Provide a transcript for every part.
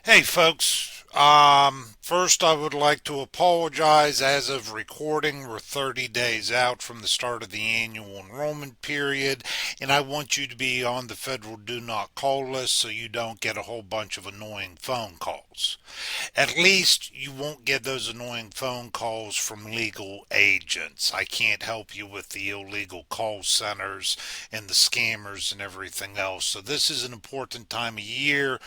Hey folks, first I would like to apologize. As of recording, we're 30 days out from the start of the annual enrollment period, and I want you to be on the federal do not call list so you don't get a whole bunch of annoying phone calls. At least you won't get those annoying phone calls from legal agents. I can't help you with the illegal call centers and the scammers and everything else. So this is an important time of year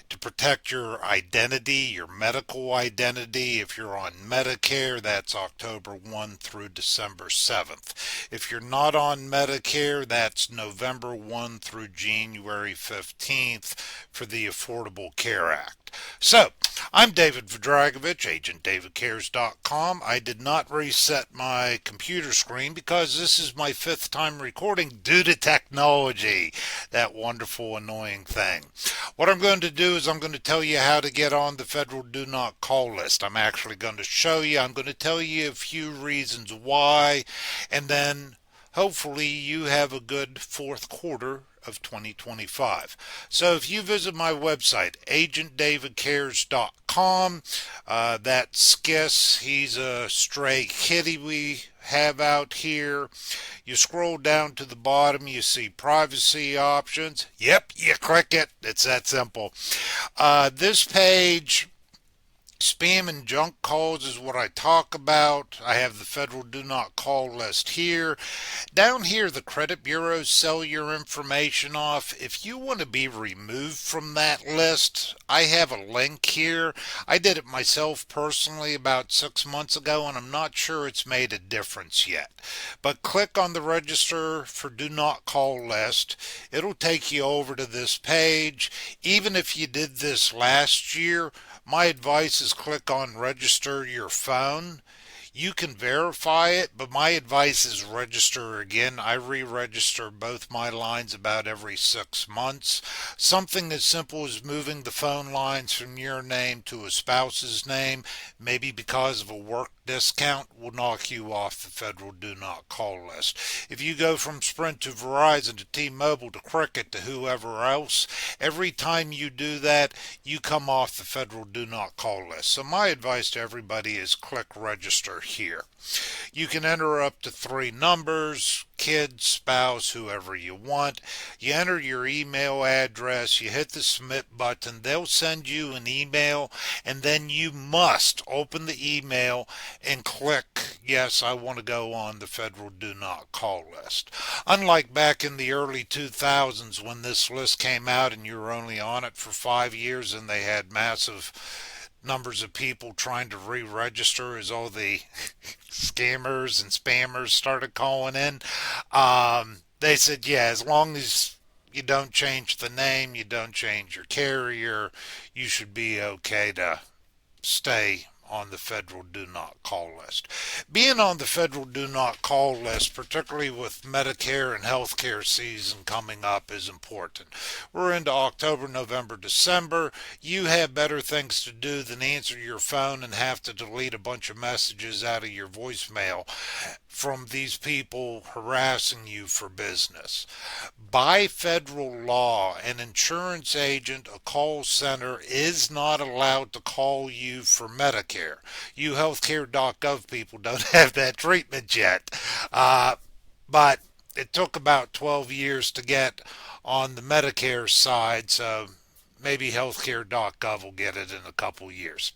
to protect your identity, your medical identity. If you're on Medicare, that's October 1 through December 7th. If you're not on Medicare, that's November 1 through January 15th for the Affordable Care Act. So, I'm David Vidragovich, agentdavidcares.com. I did not reset my computer screen because this is my fifth time recording due to technology, that wonderful, annoying thing. What I'm going to do is I'm going to tell you how to get on the federal do not call list. I'm actually going to show you, I'm going to tell you a few reasons why, and then hopefully you have a good fourth quarter of 2025. So if you visit my website, agentdavidcares.com, that Skiss, he's a stray kitty we have out here. You scroll down to the bottom, you see privacy options. Yep, you click it. It's that simple. This page, spam and junk calls is what I talk about. I have the federal do not call list here. Down here, the credit bureaus sell your information off. If you want to be removed from that list, I have a link here. I did it myself personally about 6 months ago, and I'm not sure it's made a difference yet. But click on the register for do not call list. It'll take you over to this page. Even if you did this last year, my advice is click on register your phone. You can verify it, but my advice is register again. I re-register both my lines about every 6 months. Something as simple as moving the phone lines from your name to a spouse's name, maybe because of a work discount, will knock you off the federal do not call list. If you go from Sprint to Verizon to T-Mobile to Cricket to whoever else, every time you do that, you come off the federal do not call list. So my advice to everybody is click register here. You can enter up to three numbers, kid, spouse, whoever you want. You enter your email address, you hit the submit button, they'll send you an email, and then you must open the email and click, yes, I want to go on the federal do not call list. Unlike back in the early 2000s when this list came out and you were only on it for 5 years and they had massive numbers of people trying to re-register as all the scammers and spammers started calling in. They said, yeah, as long as you don't change the name, you don't change your carrier, you should be okay to stay on the federal do not call list. Being on the federal do not call list, particularly with Medicare and healthcare season coming up, is important. We're into October, November, December. You have better things to do than answer your phone and have to delete a bunch of messages out of your voicemail from these people harassing you for business. By federal law, an insurance agent, a call center, is not allowed to call you for Medicare. You healthcare.gov people don't have that treatment yet. But it took about 12 years to get on the Medicare side, so maybe healthcare.gov will get it in a couple years.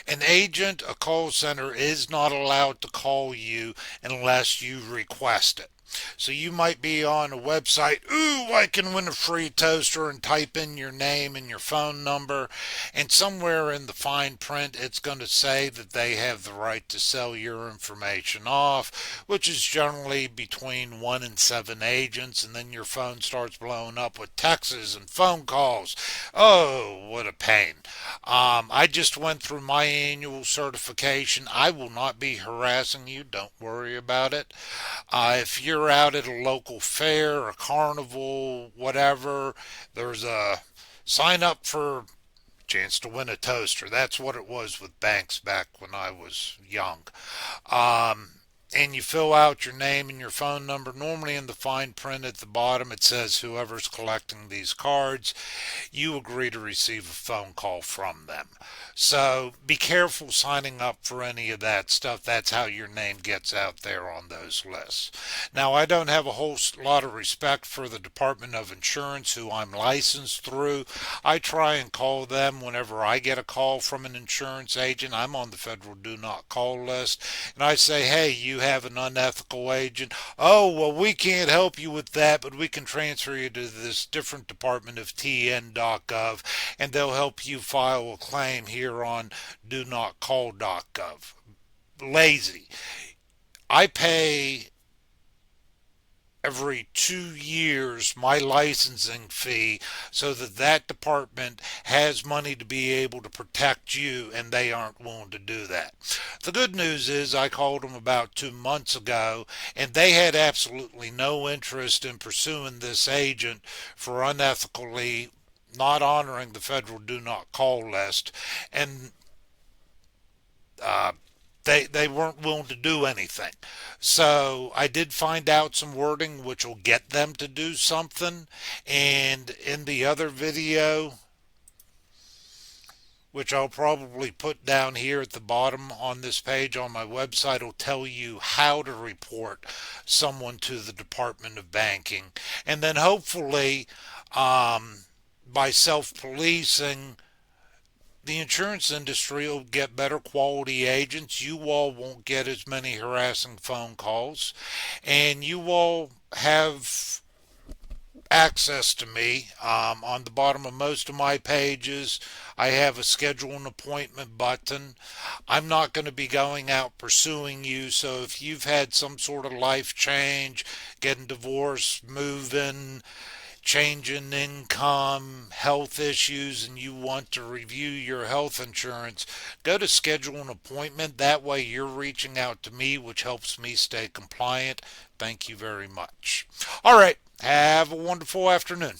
An agent, a call center, is not allowed to call you unless you request it. So you might be on a website, ooh, I can win a free toaster, and type in your name and your phone number, and somewhere in the fine print it's going to say that they have the right to sell your information off, which is generally between 1 and 7 agents, and then your phone starts blowing up with texts and phone calls. Oh, what a pain. I just went through my annual certification. I will not be harassing you. Don't worry about it. If you're out at a local fair, a carnival, whatever, there's a sign up for chance to win a toaster. That's what it was with banks back when I was young. Um, and you fill out your name and your phone number. Normally in the fine print at the bottom it says whoever's collecting these cards, you agree to receive a phone call from them. So be careful signing up for any of that stuff. That's how your name gets out there on those lists. Now, I don't have a whole lot of respect for the Department of Insurance, who I'm licensed through. I try and call them whenever I get a call from an insurance agent. I'm on the federal do not call list. And I say, hey, you have an unethical agent. Oh, well, we can't help you with that, but we can transfer you to this different department of tn.gov, and they'll help you file a claim here on do not call.gov. Lazy. I pay every 2 years my licensing fee so that that department has money to be able to protect you, and they aren't willing to do that. The good news is I called them about 2 months ago, and they had absolutely no interest in pursuing this agent for unethically not honoring the federal do not call list, and uh, they weren't willing to do anything. So I did find out some wording which will get them to do something. And in the other video, which I'll probably put down here at the bottom on this page on my website, will tell you how to report someone to the Department of Banking. And then hopefully, by self-policing, the insurance industry will get better quality agents. You all won't get as many harassing phone calls, and you all have access to me. On the bottom of most of my pages, I have a schedule an appointment button. I'm not going to be going out pursuing you, so if you've had some sort of life change, getting divorced, moving, change in income, health issues, and you want to review your health insurance, go to schedule an appointment. That way you're reaching out to me, which helps me stay compliant. Thank you very much. All right. Have a wonderful afternoon.